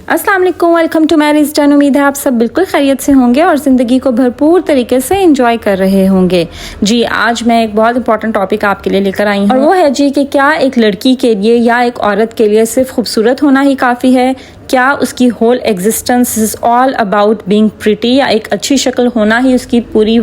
अस्सलाम वालेकुम, welcome to marriage turn. उम्मीद है आप सब बिल्कुल खैरियत से होंगे और ज़िंदगी को भरपूर तरीके से एंजॉय कर रहे होंगे। जी, आज मैं एक बहुत इंपॉर्टेंट टॉपिक आपके लिए लेकर आई हूँ और वो है जी कि क्या एक लड़की के लिए या एक औरत के लिए सिर्फ खूबसूरत होना ही काफ़ी है? क्या उसकी whole existence is all about being pretty, या एक अच्छी शक्ल होना ही उसकी पूरी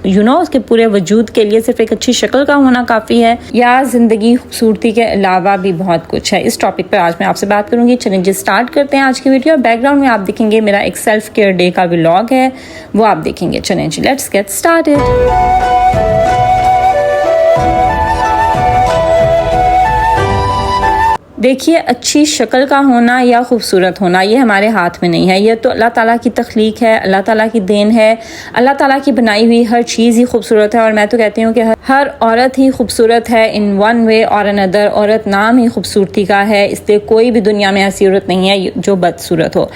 उसके पूरे वजूद के लिए सिर्फ एक अच्छी शक्ल का होना काफ़ी है, या ज़िंदगी खूबसूरती के अलावा भी बहुत कुछ है? इस टॉपिक पर आज मैं आपसे बात करूंगी। चलिए जी स्टार्ट करते हैं आज की वीडियो। बैकग्राउंड में आप देखेंगे मेरा एक सेल्फ केयर डे का व्लॉग है, वो आप देखेंगे। चलें जी, लेट्स गेट स्टार्टेड। देखिए, अच्छी शक्ल का होना या खूबसूरत होना ये हमारे हाथ में नहीं है, ये तो अल्लाह ताला की तख्लीक है, अल्लाह ताला की देन है। अल्लाह ताला की बनाई हुई हर चीज़ ही खूबसूरत है और मैं तो कहती हूँ कि हर औरत ही खूबसूरत है इन वन वे और अनदर। औरत नाम ही खूबसूरती का है, इसलिए कोई भी दुनिया में ऐसी औरत नहीं है जो बदसूरत हो।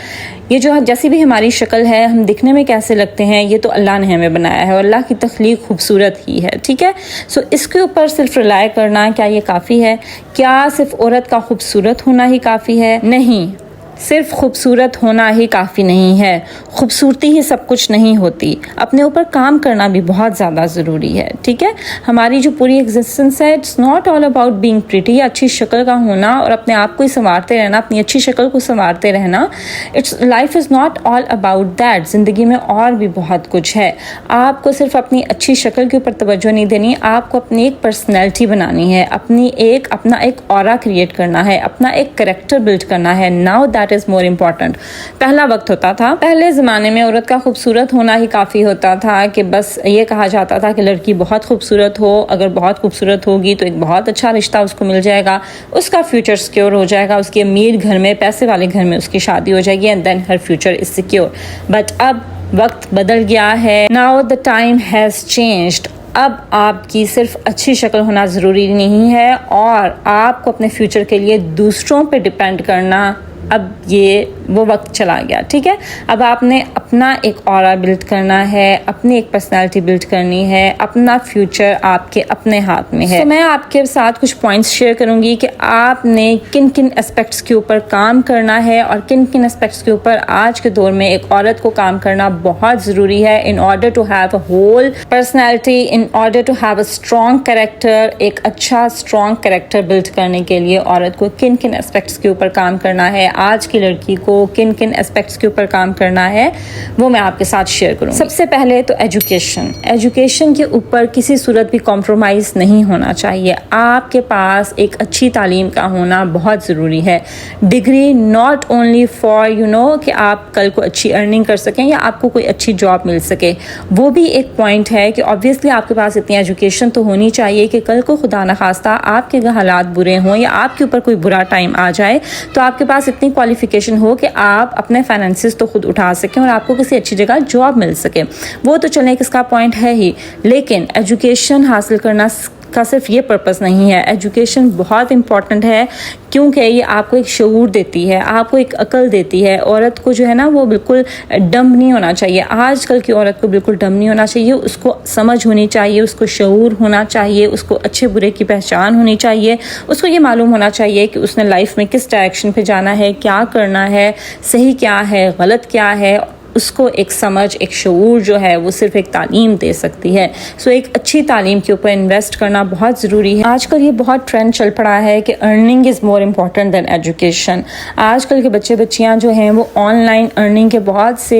ये जो जैसी भी हमारी शक्ल है, हम दिखने में कैसे लगते हैं, ये तो अल्लाह ने हमें बनाया है और अल्लाह की तख्लीक खूबसूरत ही है, ठीक है। सो इसके ऊपर सिर्फ रिलाय करना क्या ये काफ़ी है? क्या सिर्फ औरत का खूबसूरत होना ही काफ़ी है? नहीं, सिर्फ खूबसूरत होना ही काफ़ी नहीं है। खूबसूरती ही सब कुछ नहीं होती, अपने ऊपर काम करना भी बहुत ज़्यादा ज़रूरी है, ठीक है। हमारी जो पूरी एग्जिस्टेंस है, it's not all about being pretty, अच्छी शक्ल का होना और अपने आप को ही संवारते रहना, अपनी अच्छी शक्ल को संवारते रहना। It's life is not all about that. ज़िंदगी में और भी बहुत कुछ है। आपको सिर्फ अपनी अच्छी शक्ल के ऊपर तवज्जो नहीं देनी, आपको अपनी एक पर्सनैलिटी बनानी है, अपना एक ऑरा क्रिएट करना है, अपना एक करेक्टर बिल्ड करना है। Now that is more important. पहला वक्त होता था, पहले ज़माने में औरत का खूबसूरत होना ही काफ़ी होता था कि बस ये कहा जाता था कि लड़की बहुत खूबसूरत हो, अगर बहुत खूबसूरत होगी तो एक बहुत अच्छा रिश्ता उसको मिल जाएगा, उसका फ्यूचर सिक्योर हो जाएगा, उसके अमीर घर में, पैसे वाले घर में उसकी शादी हो जाएगी and then her future is secure. But अब वक्त बदल गया है। Now the time has changed. अब आपकी सिर्फ अच्छी शक्ल होना ज़रूरी नहीं है और आपको अपने फ्यूचर के लिए दूसरों पे डिपेंड करना, अब ये वो वक्त चला गया, ठीक है। अब आपने अपना एक ऑरा बिल्ड करना है, अपनी एक पर्सनालिटी बिल्ड करनी है, अपना फ्यूचर आपके अपने हाथ में है। तो मैं आपके साथ कुछ पॉइंट्स शेयर करूंगी कि आपने किन किन एस्पेक्ट्स के ऊपर काम करना है और किन किन एस्पेक्ट्स के ऊपर आज के दौर में एक औरत को काम करना बहुत ज़रूरी है in order to have a whole personality, in order to have a strong character. एक अच्छा स्ट्रॉन्ग कैरेक्टर बिल्ड करने के लिए औरत को किन किन एस्पेक्ट्स के ऊपर काम करना है, आज की लड़की को किन किन एस्पेक्ट्स के ऊपर काम करना है, वो मैं आपके साथ शेयर करूँगी। सबसे पहले तो एजुकेशन के ऊपर किसी सूरत भी कॉम्प्रोमाइज़ नहीं होना चाहिए। आपके पास एक अच्छी तालीम का होना बहुत ज़रूरी है। डिग्री नॉट ओनली फॉर कि आप कल को अच्छी अर्निंग कर सकें या आपको कोई अच्छी जॉब मिल सके, वो भी एक पॉइंट है कि ऑब्वियसली आपके पास इतनी एजुकेशन तो होनी चाहिए कि कल को खुदा न खास्ता आपके हालात बुरे हों या आपके ऊपर कोई बुरा टाइम आ जाए तो आपके पास इतनी क्वालिफिकेशन हो कि आप अपने फाइनेंसेस तो खुद उठा सकें और आपको किसी अच्छी जगह जॉब मिल सके। वो तो चलें किसका पॉइंट है ही, लेकिन एजुकेशन हासिल करना का सिर्फ ये पर्पस नहीं है। एजुकेशन बहुत इंपॉर्टेंट है क्योंकि ये आपको एक शऊर देती है, आपको एक अकल देती है। औरत को जो है ना वो बिल्कुल डम नहीं होना चाहिए। आजकल की औरत को बिल्कुल डम नहीं होना चाहिए, उसको समझ होनी चाहिए, उसको शऊर होना चाहिए, उसको अच्छे बुरे की पहचान होनी चाहिए, उसको ये मालूम होना चाहिए कि उसने लाइफ में किस डायरेक्शन पे जाना है, क्या करना है, सही क्या है, गलत क्या है। उसको एक समझ, एक शऊर जो है वो सिर्फ एक तालीम दे सकती है। सो एक अच्छी तालीम के ऊपर इन्वेस्ट करना बहुत ज़रूरी है। आजकल ये बहुत ट्रेंड चल पड़ा है कि earning is more important than education. आजकल के बच्चे बच्चियाँ जो हैं वो ऑनलाइन अर्निंग के बहुत से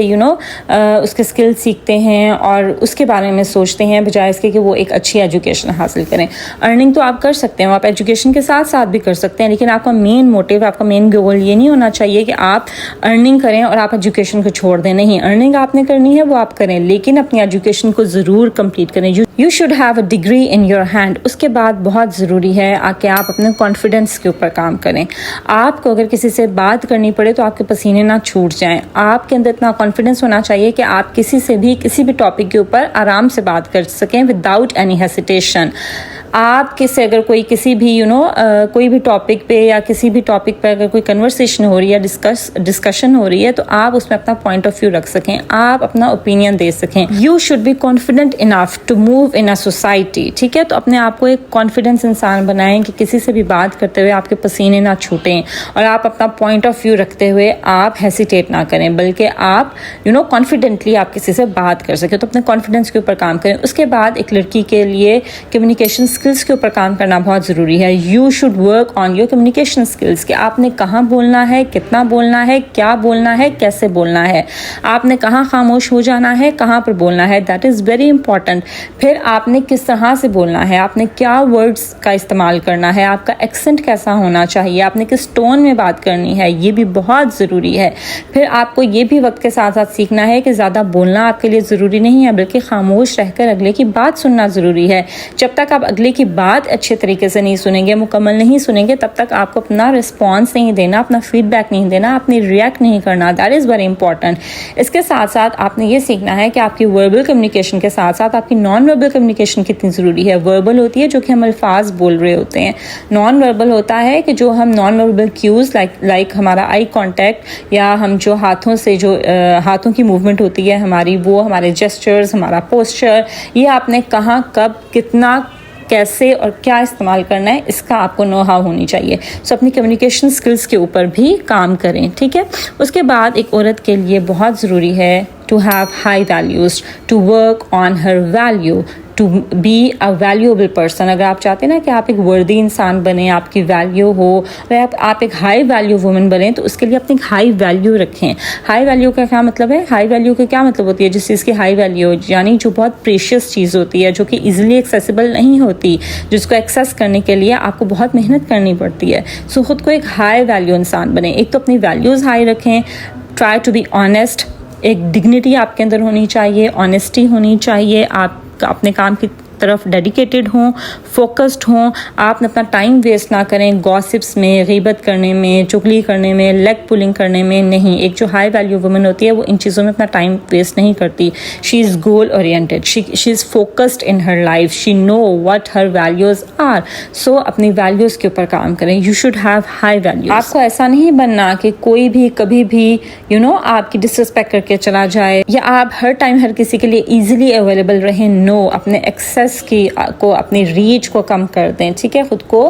उसके स्किल सीखते हैं और उसके बारे में सोचते हैं बजाय इसके कि वो एक अच्छी एजुकेशन हासिल करें। अर्निंग तो आप कर सकते हैं, आप एजुकेशन के साथ साथ भी कर सकते हैं, लेकिन आपका मेन मोटिव, आपका मेन गोल ये नहीं होना चाहिए कि आप अर्निंग करें और आप एजुकेशन को छोड़ दें। नहीं, अर्निंग आपने करनी है वो आप करें, लेकिन अपनी एजुकेशन को ज़रूर कंप्लीट करें। You should have a degree in your hand. उसके बाद बहुत ज़रूरी है कि आप अपने कॉन्फिडेंस के ऊपर काम करें। आपको अगर किसी से बात करनी पड़े तो आपके पसीने ना छूट जाएं। आपके अंदर इतना कॉन्फिडेंस होना चाहिए कि आप किसी से भी किसी भी टॉपिक के ऊपर आराम से बात कर सकें विदाउट एनी हेसिटेशन। आप किसी अगर कोई किसी भी कोई भी टॉपिक पे या किसी भी टॉपिक पे अगर कोई कन्वर्सेशन हो रही है, डिस्कशन हो रही है, तो आप उसमें अपना पॉइंट ऑफ व्यू रख सकें, आप अपना ओपिनियन दे सकें। You should be confident enough to move move in a society, ठीक है। तो अपने आप को एक कॉन्फिडेंस इंसान बनाएं कि किसी से भी बात करते हुए आपके पसीने ना छूटें और आप अपना पॉइंट ऑफ व्यू रखते हुए आप हेसिटेट ना करें, बल्कि आप कॉन्फिडेंटली आप किसी से बात कर सकें। तो अपने कॉन्फिडेंस के ऊपर काम करें। उसके बाद एक लड़की के लिए कम्युनिकेशन स्किल्स के ऊपर काम करना बहुत ज़रूरी है। You should work on your communication skills कि आपने कहाँ बोलना है, कितना बोलना है, क्या बोलना है, कैसे बोलना है, आपने कहाँ खामोश हो जाना है, कहाँ पर बोलना है, दैट इज़ वेरी इंपॉर्टेंट। फिर आपने किस तरह से बोलना है, आपने क्या वर्ड्स का इस्तेमाल करना है, आपका एक्सेंट कैसा होना चाहिए, आपने किस टोन में बात करनी है, ये भी बहुत ज़रूरी है। फिर आपको ये भी वक्त के साथ साथ सीखना है कि ज़्यादा बोलना आपके लिए ज़रूरी नहीं है, बल्कि खामोश रहकर अगले की बात सुनना ज़रूरी है। जब तक आप अगले की बात अच्छे तरीके से नहीं सुनेंगे, मुकम्मल नहीं सुनेंगे, तब तक आपको अपना रिस्पॉन्स नहीं देना, अपना फीडबैक नहीं देना, आपने रिएक्ट नहीं करना। That is very important. इसके साथ साथ आपने ये सीखना है कि आपकी वर्बल कम्युनिकेशन के साथ साथ आपकी नॉन वर्बल कम्युनिकेशन कितनी ज़रूरी है। वर्बल होती है जो कि हम अल्फाज बोल रहे होते हैं, नॉन वर्बल होता है कि जो हम नॉन वर्बल क्यूज़ लाइक हमारा आई कॉन्टैक्ट या हम जो हाथों से जो हाथों की मूवमेंट होती है हमारी, वो हमारे जेस्चर्स, हमारा पोस्चर, ये आपने कहाँ, कब, कितना, कैसे और क्या इस्तेमाल करना है, इसका आपको नो हाउ होनी चाहिए। सो अपनी कम्युनिकेशन स्किल्स के ऊपर भी काम करें, ठीक है। उसके बाद एक औरत के लिए बहुत ज़रूरी है to have high values, to work on her value, to be a valuable person. अगर आप चाहते हैं ना कि आप एक वर्दी इंसान बने, आपकी वैल्यू हो, और आप एक हाई वैल्यू वुमन बने, तो उसके लिए अपनी हाई वैल्यू रखें। हाई वैल्यू का क्या मतलब है? हाई वैल्यू का क्या मतलब होती है? जिस चीज़ की हाई वैल्यू हो, यानी जो बहुत प्रीशियस चीज़ होती है, जो कि ईजिली एक्सेसिबल नहीं होती, जिसको एक्सेस करने के लिए आपको बहुत मेहनत करनी पड़ती है। सो खुद को एक हाई वैल्यू इंसान बने। एक तो अपनी वैल्यूज़ हाई रखें, ट्राई टू बी ऑनेस्ट, एक डिग्निटी आपके अंदर होनी चाहिए, ऑनेस्टी होनी चाहिए, आप अपने काम की तरफ डेडिकेटेड हों, फोकस्ड हों, आप अपना टाइम वेस्ट ना करें गॉसिप्स में, गीबत करने में, चुगली करने में, लेग पुलिंग करने में नहीं। एक जो हाई वैल्यू वुमन होती है वो इन चीज़ों में अपना टाइम वेस्ट नहीं करती। She is goal oriented, she is focused in her life, she know what her values are. So अपनी वैल्यूज़ के ऊपर काम करें। You should have high values. आपको ऐसा नहीं बनना कि कोई भी कभी भी आपकी डिसरिस्पेक्ट करके चला जाए, या आप हर टाइम हर किसी के लिए ईजिली अवेलेबल रहें। नो, अपने एक्सेस को, अपनी रीच को कम कर दें, ठीक है। खुद को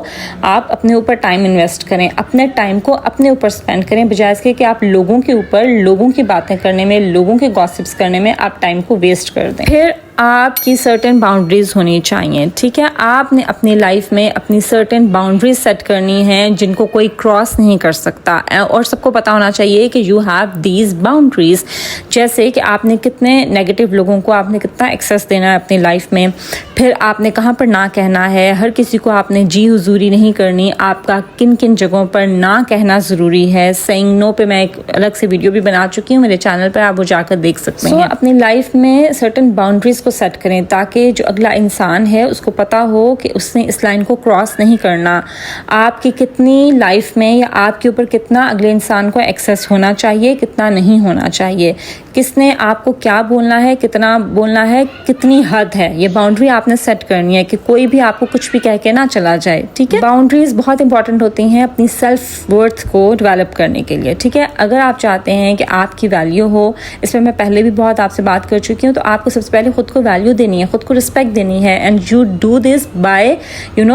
आप अपने ऊपर टाइम इन्वेस्ट करें, अपने टाइम को अपने ऊपर स्पेंड करें, बजाय इसके कि आप लोगों के ऊपर, लोगों की बातें करने में, लोगों के गॉसिप्स करने में आप टाइम को वेस्ट कर दें। फिर आपकी सर्टेन बाउंड्रीज होनी चाहिए, ठीक है। आपने अपनी लाइफ में अपनी सर्टेन बाउंड्रीज सेट करनी है जिनको कोई क्रॉस नहीं कर सकता, और सबको पता होना चाहिए कि यू हैव दीज बाउंड्रीज। जैसे कि आपने कितने नेगेटिव लोगों को आपने कितना एक्सेस देना है अपनी लाइफ में, फिर आपने कहाँ पर ना कहना है, हर किसी को आपने जी हुजूरी नहीं करनी, आपका किन किन जगहों पर ना कहना ज़रूरी है। सेइंग नो पे मैं एक अलग से वीडियो भी बना चुकी हूँ मेरे चैनल पर, आप वो जाकर देख सकते हैं। अपनी लाइफ में सर्टेन बाउंड्रीज को सेट करें ताकि जो अगला इंसान है उसको पता हो कि उसने इस लाइन को क्रॉस नहीं करना। आपकी कितनी लाइफ में या आपके ऊपर कितना अगले इंसान को एक्सेस होना चाहिए, कितना नहीं होना चाहिए, किसने आपको क्या बोलना है, कितना बोलना है, कितनी हद है, ये बाउंड्री आपने सेट करनी है कि कोई भी आपको कुछ भी कह के ना चला जाए, ठीक है। बाउंड्रीज बहुत इंपॉर्टेंट होती हैं अपनी सेल्फ वर्थ को डेवलप करने के लिए, ठीक है। अगर आप चाहते हैं कि आपकी वैल्यू हो, इसमें मैं पहले भी बहुत आपसे बात कर चुकी हूँ, तो आपको सबसे पहले खुद को वैल्यू देनी है, खुद को रिस्पेक्ट देनी है, and you do this by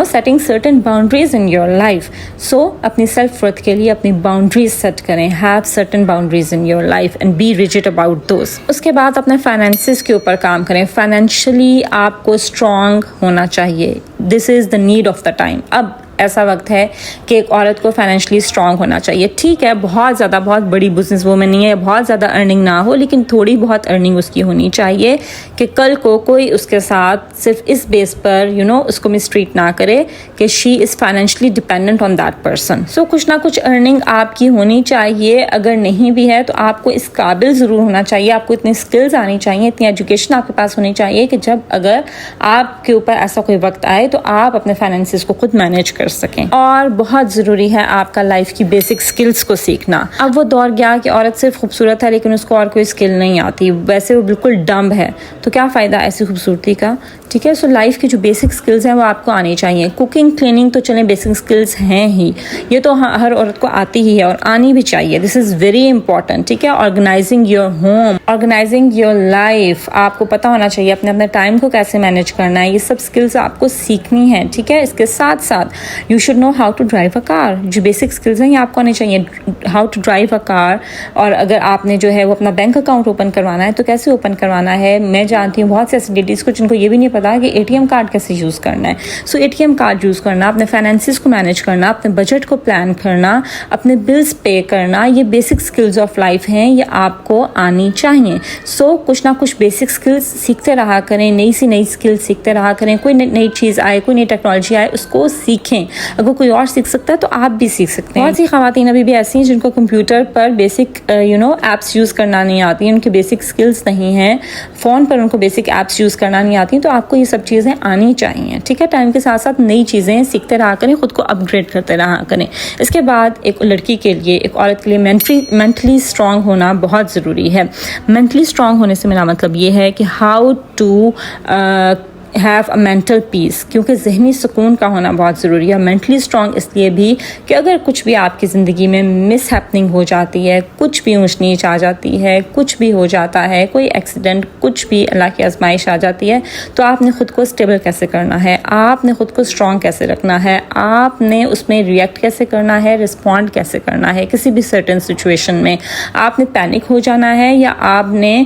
setting certain boundaries in your life. So अपनी सेल्फ वर्थ के लिए अपनी बाउंड्रीज सेट करें, have certain boundaries in your life and be rigid about those. उसके बाद अपने फाइनेंसेस के ऊपर काम करें। फाइनेंशियली आपको स्ट्रांग होना चाहिए, this is the need of the time. अब ऐसा वक्त है कि एक औरत को फाइनेंशियली स्ट्रांग होना चाहिए, ठीक है। बहुत ज़्यादा बहुत बड़ी बिजनेस वूमन नहीं है, बहुत ज़्यादा अर्निंग ना हो, लेकिन थोड़ी बहुत अर्निंग उसकी होनी चाहिए कि कल को कोई उसके साथ सिर्फ इस बेस पर उसको मिसट्रीट ना करे कि she is financially dependent on that person. So कुछ ना कुछ अर्निंग आपकी होनी चाहिए। अगर नहीं भी है तो आपको इस काबिल ज़रूर होना चाहिए, आपको इतनी स्किल्स आनी चाहिए, इतनी एजुकेशन आपके पास होनी चाहिए कि जब अगर आपके ऊपर ऐसा कोई वक्त आए तो आप अपने फाइनेंसेस को खुद मैनेज कर सकें। और बहुत ज़रूरी है आपका लाइफ की बेसिक स्किल्स को सीखना। अब वो दौर गया कि औरत सिर्फ खूबसूरत है लेकिन उसको और कोई स्किल नहीं आती, वैसे वो बिल्कुल डम्ब है, तो क्या फ़ायदा ऐसी खूबसूरती का ٹھیک ہے. سو لائف کی جو بیسک اسکلز ہیں وہ آپ کو آنی چاہیے. کوکنگ کلیننگ تو چلیں بیسک اسکلز ہیں ہی, یہ تو ہر عورت کو آتی ہی ہے اور آنی بھی چاہیے. This is very important. ٹھیک ہے. Organizing your home, organizing your life, آپ کو پتہ ہونا چاہیے اپنے ٹائم کو کیسے مینیج کرنا ہے. یہ سب اسکلز آپ کو سیکھنی ہے. ٹھیک ہے. اس کے ساتھ ساتھ you should know how to drive a car. جو بیسک اسکلز ہیں یہ آپ کو آنے چاہیے. How to drive a car. اور اگر آپ نے جو ہے وہ اپنا بینک اکاؤنٹ اوپن کروانا ہے تو کیسے اوپن کروانا ہے. میں جانتی ہوں بہت سے ایسے لیڈیز کو جن کو یہ بھی نہیں پتا کہ ATM کارڈ کیسے یوز کرنا ہے. سو ATM کارڈ یوز کرنا, اپنے فائنینسز کو مینیج کرنا, اپنے بجٹ کو پلان کرنا, اپنے بلز پے کرنا, یہ بیسک اسکلز آف لائف ہیں, یہ آپ کو آنی چاہیے. سو کچھ نہ کچھ بیسک اسکلز سیکھتے رہا کریں, نئی اسکلز سیکھتے رہا کریں. کوئی نئی چیز آئے, کوئی نئی ٹیکنالوجی آئے, اس کو سیکھیں. اگر کوئی اور سیکھ سکتا ہے تو آپ بھی سیکھ سکتے ہیں. بہت سی خواتین ابھی بھی ایسی ہیں جن کو کمپیوٹر پر بیسک ایپس یوز کرنا نہیں آتی, ان کی بیسک اسکلز نہیں ہیں. فون پر ان کو بیسک ایپس یوز کرنا نہیں آتی, تو آپ کو یہ سب چیزیں آنی چاہیے. ٹھیک ہے. ٹائم کے ساتھ ساتھ نئی چیزیں سیکھتے رہا کریں, خود کو اپ گریڈ کرتے رہا کریں. اس کے بعد ایک لڑکی کے لیے, ایک عورت کے لیے مینٹلی اسٹرانگ ہونا بہت ضروری ہے. مینٹلی اسٹرانگ ہونے سے میرا مطلب یہ ہے کہ how to have a mental peace, کیونکہ ذہنی سکون کا ہونا بہت ضروری ہے. مینٹلی اسٹرانگ اس لیے بھی کہ اگر کچھ بھی آپ کی زندگی میں مس ہیپننگ ہو جاتی ہے, کچھ بھی اونچ نیچ آ جاتی ہے, کچھ بھی ہو جاتا ہے, کوئی ایکسیڈنٹ, کچھ بھی اللہ کی آزمائش آ جاتی ہے, تو آپ نے خود کو اسٹیبل کیسے کرنا ہے, آپ نے خود کو اسٹرانگ کیسے رکھنا ہے, آپ نے اس میں ریئیکٹ کیسے کرنا ہے, رسپونڈ کیسے کرنا ہے. کسی بھی سرٹن سچویشن میں آپ نے پینک ہو جانا ہے یا آپ نے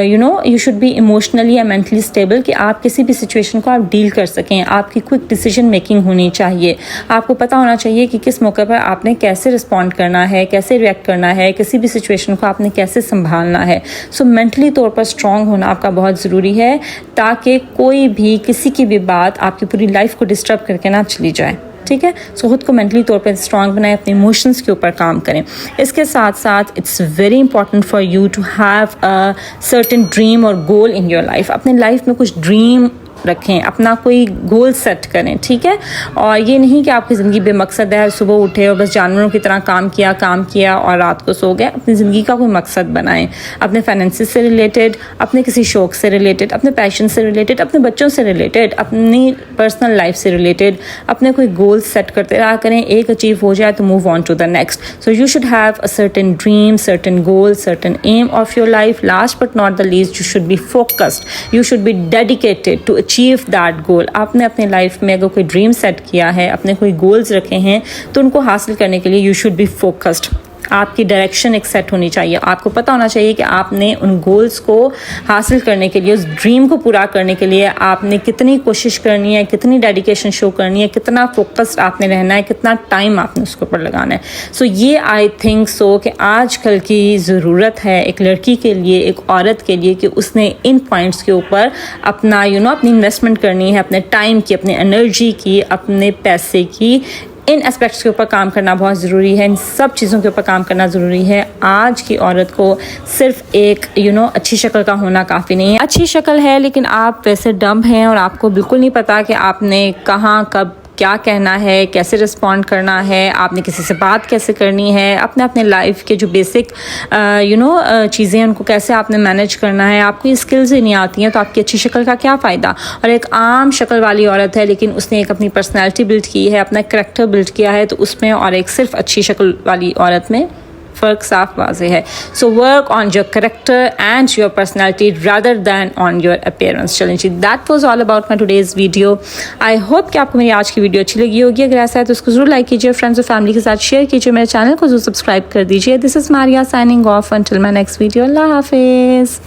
یو شوڈ بی ایموشنلی یا مینٹلی اسٹیبل کہ آپ کسی بھی سچویشن کو آپ ڈیل کر سکیں. آپ کی کوئک ڈیسیجن میکنگ ہونی چاہیے. آپ کو پتہ ہونا چاہیے کہ کس موقع پر آپ نے کیسے رسپونڈ کرنا ہے, کیسے ریئیکٹ کرنا ہے, کسی بھی سچویشن کو آپ نے کیسے سنبھالنا ہے. سو مینٹلی طور پر اسٹرانگ ہونا آپ کا بہت ضروری ہے, تاکہ کوئی بھی کسی کی بھی بات آپ کی پوری لائف کو ڈسٹرب کر کے نہ چلی جائے. ٹھیک ہے. سو خود کو مینٹلی طور پر اسٹرانگ بنائیں, اپنے ایموشنس کے اوپر کام کریں. اس کے ساتھ ساتھ it's very important for you to have a certain dream اور گول ان یور لائف. اپنے لائف میں کچھ ڈریم رکھیں, اپنا کوئی گول سیٹ کریں. ٹھیک ہے. اور یہ نہیں کہ آپ کی زندگی بے مقصد ہے, صبح اٹھے اور بس جانوروں کی طرح کام کیا اور رات کو سو گئے. اپنی زندگی کا کوئی مقصد بنائیں, اپنے فائنینسز سے ریلیٹڈ, اپنے کسی شوق سے ریلیٹڈ, اپنے پیشن سے ریلیٹڈ, اپنے بچوں سے ریلیٹڈ, اپنی پرسنل لائف سے ریلیٹڈ اپنے کوئی گول سیٹ کرتے رہا کریں. ایک اچیو ہو جائے تو move on to the next. So you should have a certain dream, certain goal, certain aim of your life. Last but not the least, you should be focused, you should be dedicated to achieve that goal. آپ نے اپنے life میں اگر کوئی dream set کیا ہے, اپنے کوئی گولز رکھے ہیں, تو ان کو حاصل کرنے کے لیے یو شوڈ بی فوکسڈ. آپ کی ڈائریکشن ایک سیٹ ہونی چاہیے. آپ کو پتہ ہونا چاہیے کہ آپ نے ان گولز کو حاصل کرنے کے لیے, اس ڈریم کو پورا کرنے کے لیے آپ نے کتنی کوشش کرنی ہے, کتنی ڈیڈیکیشن شو کرنی ہے, کتنا فوکسڈ آپ نے رہنا ہے, کتنا ٹائم آپ نے اس کے اوپر لگانا ہے. سو یہ آئی تھنک سو کہ آج کل کی ضرورت ہے ایک لڑکی کے لیے, ایک عورت کے لیے, کہ اس نے ان پوائنٹس کے اوپر اپنا اپنی انویسٹمنٹ کرنی ہے, اپنے ٹائم کی, اپنے انرجی کی, اپنے پیسے کی. ان اسپیکٹس کے اوپر کام کرنا بہت ضروری ہے, ان سب چیزوں کے اوپر کام کرنا ضروری ہے. آج کی عورت کو صرف ایک اچھی شکل کا ہونا کافی نہیں ہے. اچھی شکل ہے لیکن آپ ویسے ڈمب ہیں اور آپ کو بالکل نہیں پتا کہ آپ نے کہاں کب کیا کہنا ہے, کیسے رسپونڈ کرنا ہے, آپ نے کسی سے بات کیسے کرنی ہے, اپنے لائف کے جو بیسک چیزیں ان کو کیسے آپ نے مینیج کرنا ہے. آپ کو یہ اسکلز ہی نہیں آتی ہیں تو آپ کی اچھی شکل کا کیا فائدہ. اور ایک عام شکل والی عورت ہے لیکن اس نے ایک اپنی پرسنالٹی بلڈ کی ہے, اپنا کریکٹر بلڈ کیا ہے, تو اس میں اور ایک صرف اچھی شکل والی عورت میں فرق صاف واضح ہے. So work on your character and your personality rather than on your appearance. چلیں جی, that was all about my today's video. I hope کہ آپ کو میری آج کی ویڈیو اچھی لگی ہوگی. اگر ایسا ہے تو اس کو ضرور لائک کیجیے, فرینڈس اور فیملی کے ساتھ شیئر کیجیے, میرے چینل کو ضرور سبسکرائب کر دیجیے. This is Maria signing off until my next video. اللہ حافظ.